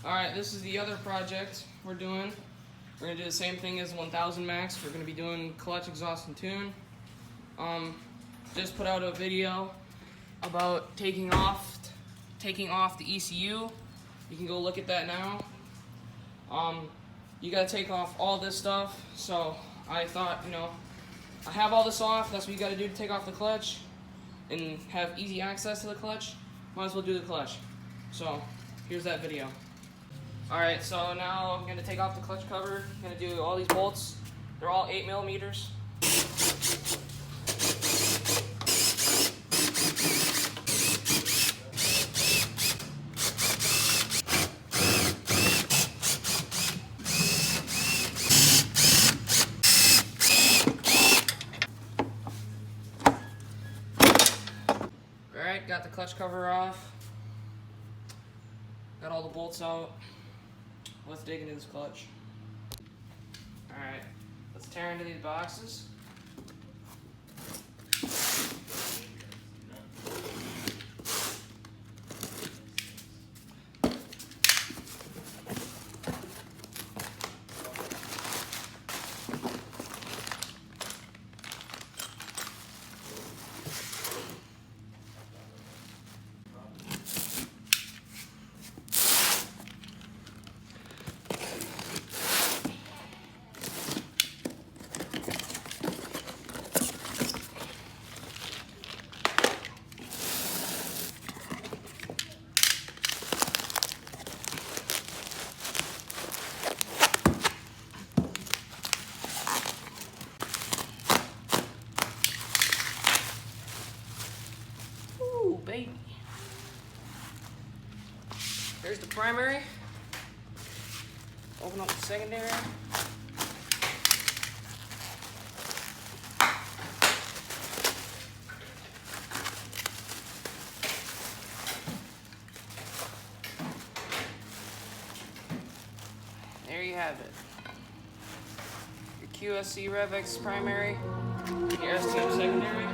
Alright, this is the other project we're doing. We're going to do the same thing as 1000 max. We're going to be doing clutch, exhaust, and tune. Just put out a video about taking off the ECU. You can go look at that now. You got to take off all this stuff. So I thought, I have all this off. That's what you got to do to take off the clutch and have easy access to the clutch. Might as well do the clutch. So here's that video. Alright, so now I'm going to take off the clutch cover. I'm going to do all these bolts. They're all 8mm. Alright, got the clutch cover off. Got all the bolts out. Let's dig into this clutch. Alright, let's tear into these boxes. Baby. There's the primary. Open up the secondary. There you have it. Your QSC RevX primary, your STM secondary.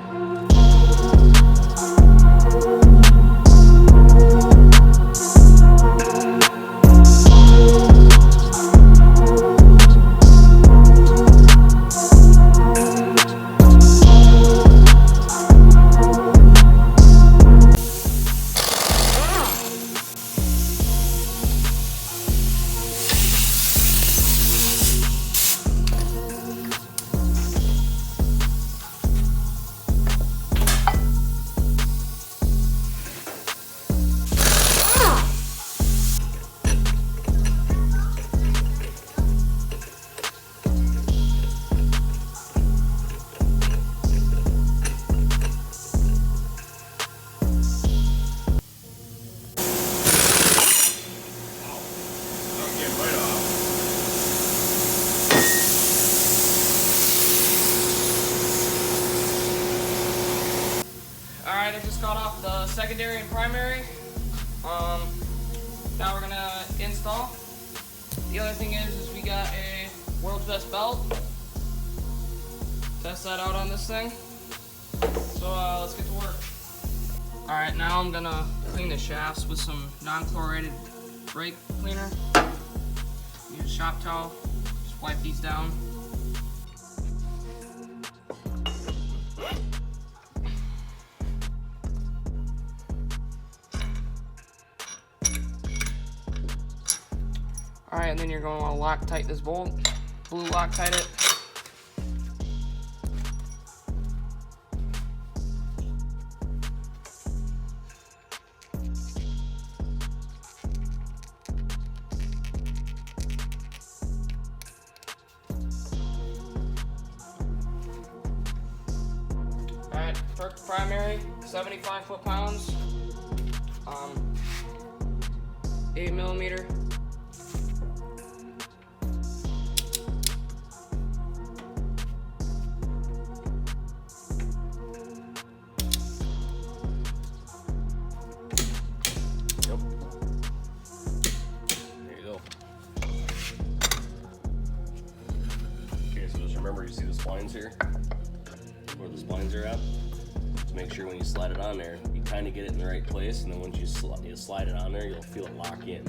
Alright, I just got off the secondary and primary. Now we're gonna install. The other thing is we got a world's best belt. Test that out on this thing. So let's get to work. Alright, now I'm gonna clean the shafts with some non-chlorinated brake cleaner. Use a shop towel. Just wipe these down. Alright, and then you're going to want to Loctite this bolt. Blue Loctite it. Alright, Perk primary, 75 foot-pounds. 8mm. Remember, you see the splines here? Where the splines are at? So make sure when you slide it on there, you kind of get it in the right place, and then once you slide it on there, you'll feel it lock in.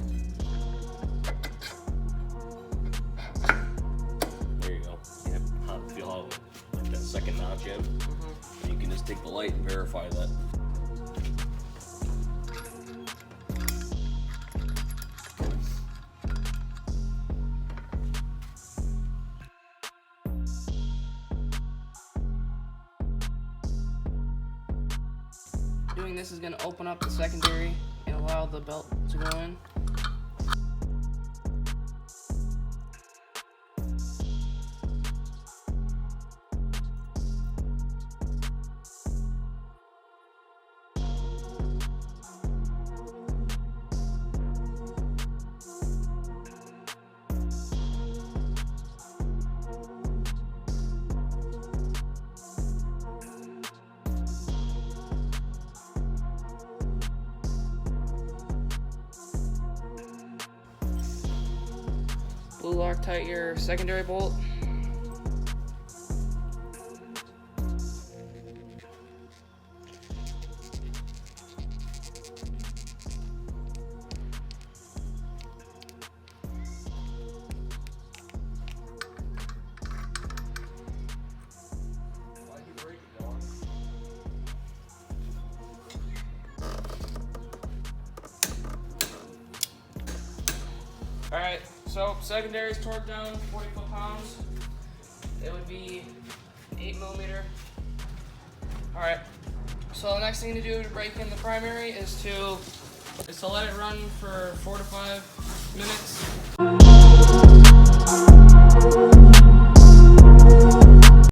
take the light and verify that. Doing this is going to open up the secondary and allow the belt to go in. Blue Loctite your secondary bolt. Alright, so secondary is torqued down 40 foot-pounds. It would be 8mm. Alright, so the next thing to do to break in the primary is to let it run for 4 to 5 minutes.